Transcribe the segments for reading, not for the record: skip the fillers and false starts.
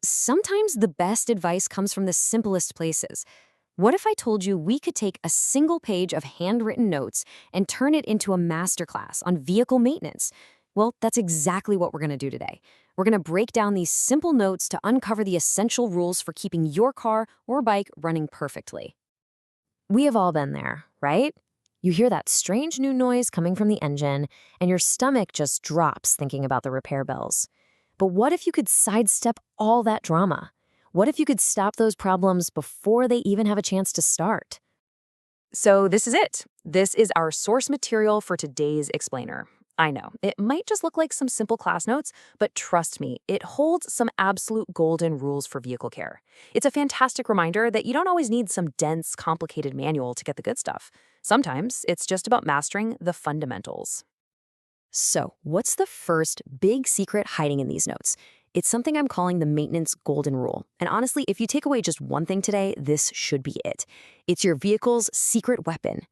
Sometimes the best advice comes from the simplest places. What if I told you we could take a single page of handwritten notes and turn it into a masterclass on vehicle maintenance? Well, that's exactly what we're going to do today. We're going to break down these simple notes to uncover the essential rules for keeping your car or bike running perfectly. We have all been there, right? You hear that strange new noise coming from the engine, and your stomach just drops thinking about the repair bills. But what if you could sidestep all that drama? What if you could stop those problems before they even have a chance to start? So this is it. This is our source material for today's explainer. I know, it might just look like some simple class notes, but trust me, it holds some absolute golden rules for vehicle care. It's a fantastic reminder that you don't always need some dense, complicated manual to get the good stuff. Sometimes it's just about mastering the fundamentals. So, what's the first big secret hiding in these notes? It's something I'm calling the maintenance golden rule. And honestly, if you take away just one thing today, this should be it. It's your vehicle's secret weapon.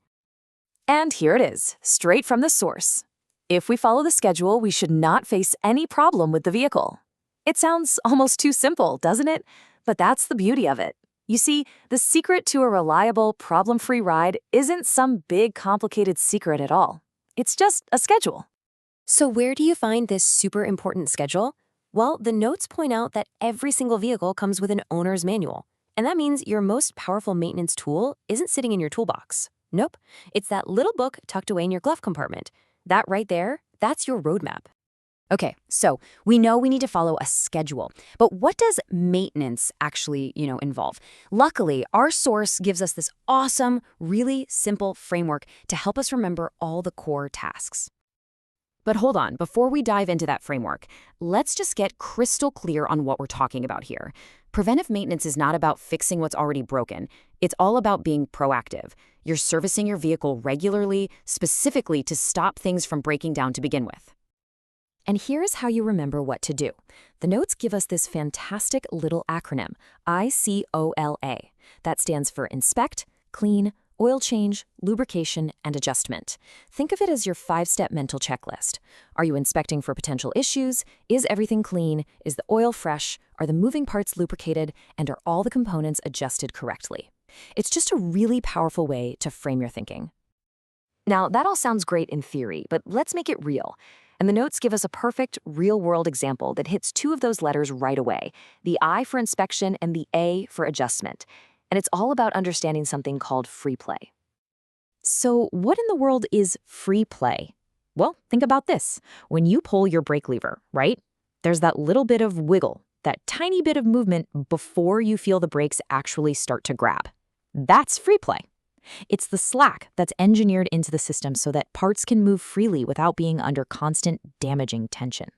And here it is, straight from the source. If we follow the schedule, we should not face any problem with the vehicle. It sounds almost too simple, doesn't it? But that's the beauty of it. You see, the secret to a reliable, problem-free ride isn't some big, complicated secret at all. It's just a schedule. So where do you find this super important schedule? Well, the notes point out that every single vehicle comes with an owner's manual. And that means your most powerful maintenance tool isn't sitting in your toolbox. Nope, it's that little book tucked away in your glove compartment. That right there, that's your roadmap. Okay, so we know we need to follow a schedule, but what does maintenance actually, involve? Luckily, our source gives us this awesome, really simple framework to help us remember all the core tasks. But hold on, before we dive into that framework, let's just get crystal clear on what we're talking about here. Preventive maintenance is not about fixing what's already broken. It's all about being proactive. You're servicing your vehicle regularly, specifically to stop things from breaking down to begin with. And here's how you remember what to do. The notes give us this fantastic little acronym, ICOLA. That stands for Inspect, Clean, Oil Change, Lubrication, and Adjustment. Think of it as your 5-step mental checklist. Are you inspecting for potential issues? Is everything clean? Is the oil fresh? Are the moving parts lubricated? And are all the components adjusted correctly? It's just a really powerful way to frame your thinking. Now, that all sounds great in theory, but let's make it real. And the notes give us a perfect, real-world example that hits 2 of those letters right away, the I for inspection and the A for adjustment. And it's all about understanding something called free play. So what in the world is free play? Well, think about this. When you pull your brake lever, right? There's that little bit of wiggle, that tiny bit of movement before you feel the brakes actually start to grab. That's free play. It's the slack that's engineered into the system so that parts can move freely without being under constant damaging tension.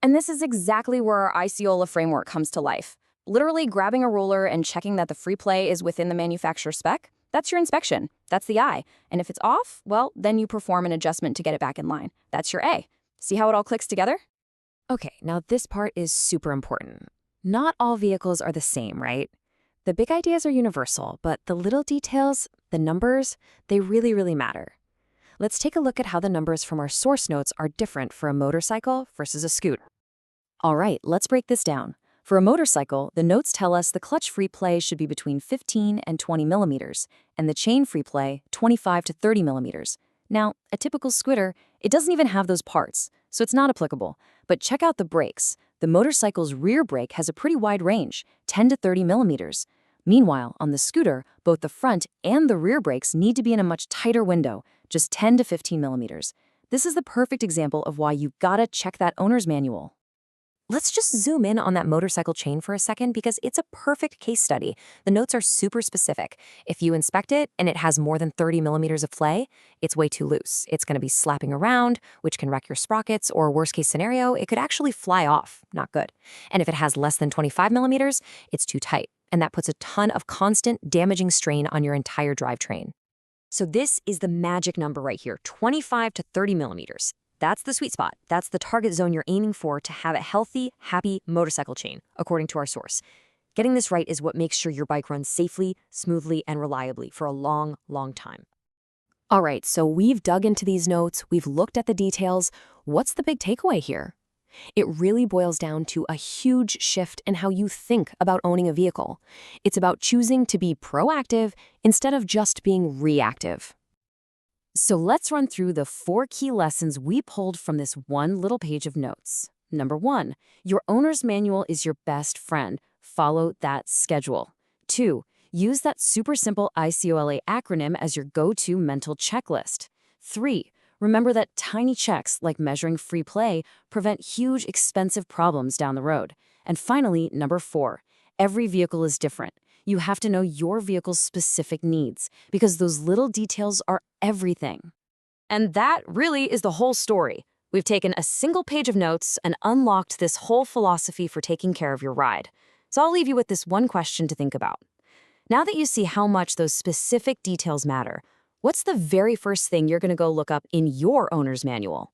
And this is exactly where our ICOLA framework comes to life. Literally grabbing a ruler and checking that the free play is within the manufacturer spec, that's your inspection. That's the I. And if it's off, well, then you perform an adjustment to get it back in line. That's your A. See how it all clicks together? Okay, now this part is super important. Not all vehicles are the same, right? The big ideas are universal, but the little details, the numbers, they really, really matter. Let's take a look at how the numbers from our source notes are different for a motorcycle versus a scooter. All right, let's break this down. For a motorcycle, the notes tell us the clutch free play should be between 15 and 20 millimeters, and the chain free play 25 to 30 millimeters. Now, a typical scooter, it doesn't even have those parts, so it's not applicable. But check out the brakes. The motorcycle's rear brake has a pretty wide range, 10 to 30 millimeters. Meanwhile, on the scooter, both the front and the rear brakes need to be in a much tighter window, just 10 to 15 millimeters. This is the perfect example of why you gotta check that owner's manual. Let's just zoom in on that motorcycle chain for a second because it's a perfect case study. The notes are super specific. If you inspect it and it has more than 30 millimeters of play, it's way too loose. It's going to be slapping around, which can wreck your sprockets, or worst case scenario, it could actually fly off. Not good. And if it has less than 25 millimeters, it's too tight. And that puts a ton of constant damaging strain on your entire drivetrain. So this is the magic number right here, 25 to 30 millimeters. That's the sweet spot. That's the target zone you're aiming for to have a healthy, happy motorcycle chain, according to our source. Getting this right is what makes sure your bike runs safely, smoothly, and reliably for a long, long time. All right, so we've dug into these notes, we've looked at the details. What's the big takeaway here? It really boils down to a huge shift in how you think about owning a vehicle. It's about choosing to be proactive instead of just being reactive. So let's run through the 4 key lessons we pulled from this one little page of notes. Number 1, your owner's manual is your best friend. Follow that schedule. 2, use that super simple ICOLA acronym as your go-to mental checklist. 3, remember that tiny checks like measuring free play prevent huge, expensive problems down the road. And finally, number 4, every vehicle is different. You have to know your vehicle's specific needs because those little details are everything. And that really is the whole story. We've taken a single page of notes and unlocked this whole philosophy for taking care of your ride. So I'll leave you with this one question to think about. Now that you see how much those specific details matter, what's the very first thing you're going to go look up in your owner's manual?